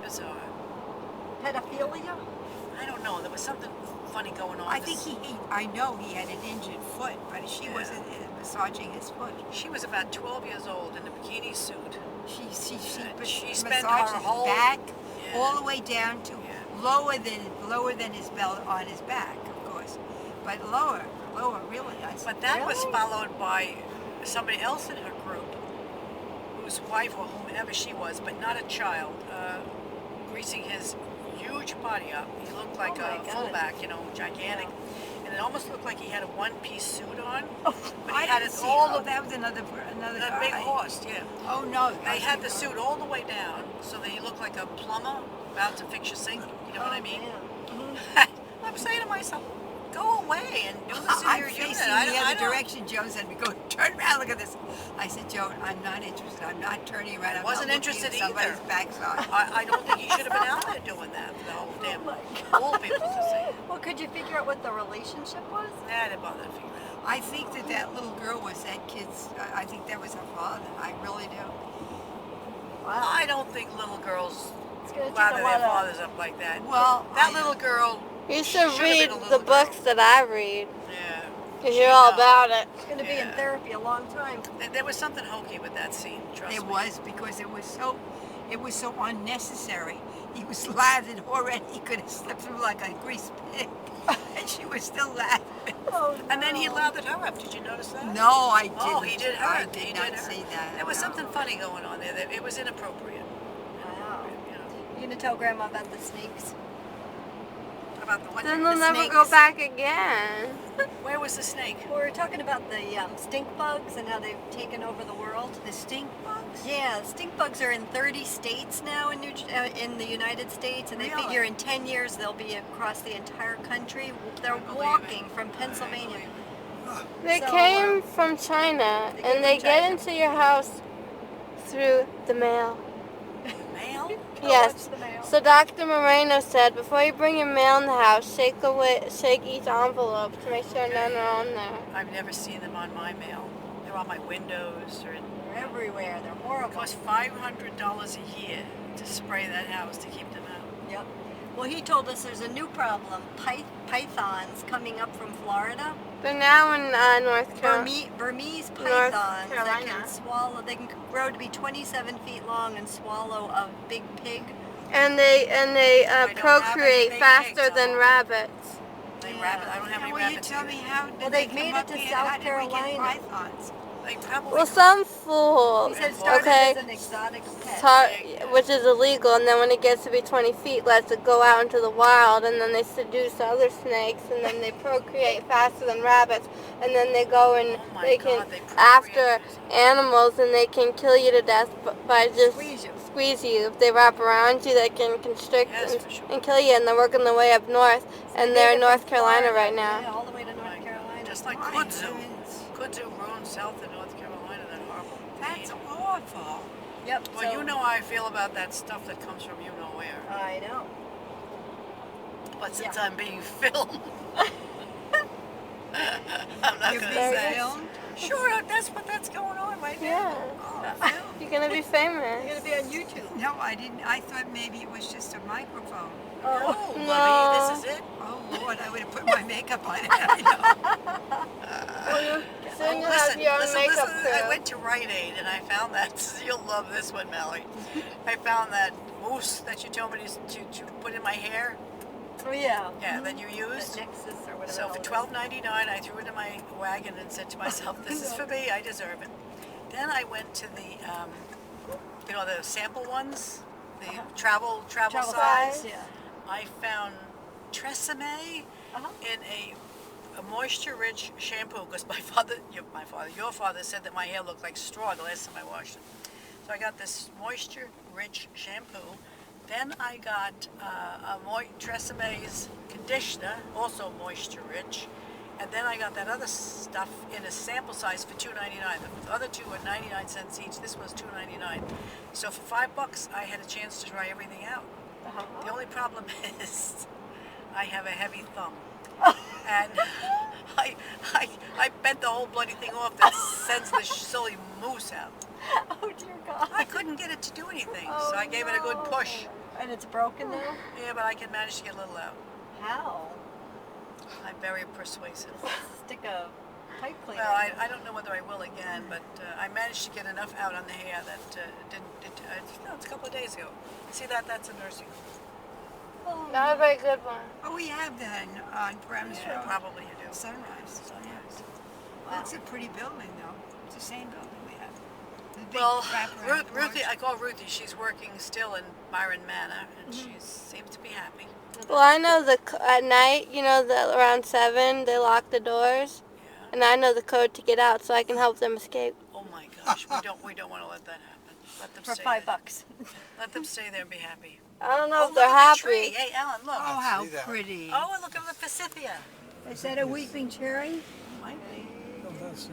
bizarre. Pedophilia? I don't know. There was something funny going on. I think I know he had an injured foot, but she Yeah. wasn't massaging his foot. She was about 12 years old in a bikini suit. She spent massaged her his whole back Yeah. all the way down to Yeah. lower than his belt on his back, of course, but lower, really. But that was Really? followed by somebody else in her group, whose wife or whomever she was, but not a child, greasing his huge body up. He looked like Oh my a God. fullback, gigantic. And it almost looked like he had a one-piece suit on. Oh, But I he had didn't it see. all Oh, that was another that guy. big horse, yeah. Oh no! They had the suit all the way down, so that he looked like a plumber about to fix your sink. You know what I mean? man. I'm saying to myself, go away and do this in I'm your unit. facing I the don't- other direction. Joan said, "We go turn around. Look at this." I said, "Joan, I'm not interested. I'm not turning around. I'm Wasn't not looking interested at somebody's either. backside." I don't think he should have been out there doing that for the whole damn my old people to see. Well, could you figure out what the relationship was? Nah, I didn't bother to figure it out. I think that little girl was that kid's. I think that was her father. I really do. Wow. I don't think little girls It's gonna take lather a their lot of. fathers up like that. Well, That I- little girl, You Should've should been read a little the girl. books that I read, yeah. because you're all No. about it. It's gonna be in Yeah. therapy a long time. There was something hokey with that scene, trust It me. was because it was so unnecessary. He was lathered already. He could have slipped through like a greased pig, and she was still laughing. Oh, And then he no. lathered her up. Did you notice that? No, I didn't. Oh, he did her. I He did did not her. see that. There was no. something funny going on there. It was inappropriate. Wow. You know, You gonna tell Grandma about the snakes? about the what? Then The they'll never snakes? go back again. Where was the snake? Well, we're talking about the stink bugs and how they've taken over the world. The stink bugs. Yeah, stink bugs are in 30 states now in the United States, and they Really? figure in 10 years they'll be across the entire country. They're I believe walking it. from Pennsylvania. They So, came from China, they came and they from get China. into your house through the mail. Mail? Oh, Yes. what's the mail? So Dr. Moreno said, before you bring your mail in the house, shake each envelope to make sure none are on there. I've never seen them on my mail. They're on my windows or in. They're everywhere. They're It horrible. costs $500 a year to spray that house to keep them out. Yep. Well, he told us there's a new problem. Pythons coming up from Florida. They're now in North Carolina. Burmese North pythons that Carolina. can swallow. They can grow to be 27 feet long and swallow a big pig. And they don't have any procreate big faster eggs, than huh? rabbits. They Yeah. rabbit. I don't have Now, any will you rabbits. tell either. me how did Well, they they've made come it up to here? South How did we get Carolina. pythons? They probably. Well, some fool, He said it started okay, as an exotic pet. which is illegal, and then when it gets to be 20 feet, lets it go out into the wild, and then they seduce other snakes, and then they procreate faster than rabbits, and then they go and Oh my they God, can they procreate after faster. animals, and they can kill you to death by just Squeeze you. If they wrap around you, they can constrict Yes, and, for sure. and kill you, and they're working their way up north, and They they're made in it North from Carolina Florida, right now. Yeah, all the way to North Carolina. Just like My Kudzu. heavens. Kudzu ruined South and North Carolina, that horrible. That's weed. awful. Yep. Well, so, you know how I feel about that stuff that comes from you know where. I know. But since Yeah. I'm being filmed, I'm not You're going to being say. filmed? Sure, that's going on right Yeah, now. Oh, film. you're gonna be famous. You're gonna be on YouTube. No, I didn't. I thought maybe it was just a microphone. Oh, No. Libby, this is it. Oh Lord, I would have put my makeup on it. I know. Soon you'll have your own makeup I crew. went to Rite Aid and I found that. You'll love this one, Mallory. I found that mousse that you told me to put in my hair. Oh yeah. Yeah, that you The used. Nexus or whatever. So for $12.99, I threw it in my wagon and said to myself, "This is for me. I deserve it." Then I went to the, the sample ones, the travel Travel size. size. Yeah. I found Tresemme Uh-huh. in a moisture-rich shampoo because your father said that my hair looked like straw the last time I washed it. So I got this moisture-rich shampoo. Then I got Tresemme's conditioner, also moisture-rich. And then I got that other stuff in a sample size for $2.99. The other two were 99 cents each. This was $2.99. So for $5, I had a chance to try everything out. Uh-huh. The only problem is I have a heavy thumb. And I bent the whole bloody thing off that sends the silly mousse out. Oh dear God. I couldn't get it to do anything, Oh, so I gave it a good no. push. And it's broken now? Yeah, but I can manage to get a little out. How? I'm very persuasive. Stick a pipe cleaner. Well, I don't know whether I will again, but I managed to get enough out on the hair that no, it's a couple of days ago. See that? That's a nursing home. Not a very good one. Oh, we have that on Brems Yeah, Road. probably you do. Sunrise. Sunrise. Well, it's a pretty building, though. It's the same building we have. The big Well, wraparound Ruthie, porch. I call Ruthie. She's working still in Byron Manor, and she seems to be happy. Well, I know at night, you know, around 7, they lock the doors. Yeah. And I know the code to get out so I can help them escape. Oh my gosh, we don't want to let that happen. Let them For stay $5. there. Let them stay there and be happy. I don't know Oh, if they're look at the happy. tree. Hey, Alan, look. Oh, how see that. pretty. Oh, and look at the forsythia. Is that a weeping cherry? Might be. Oh, that's it.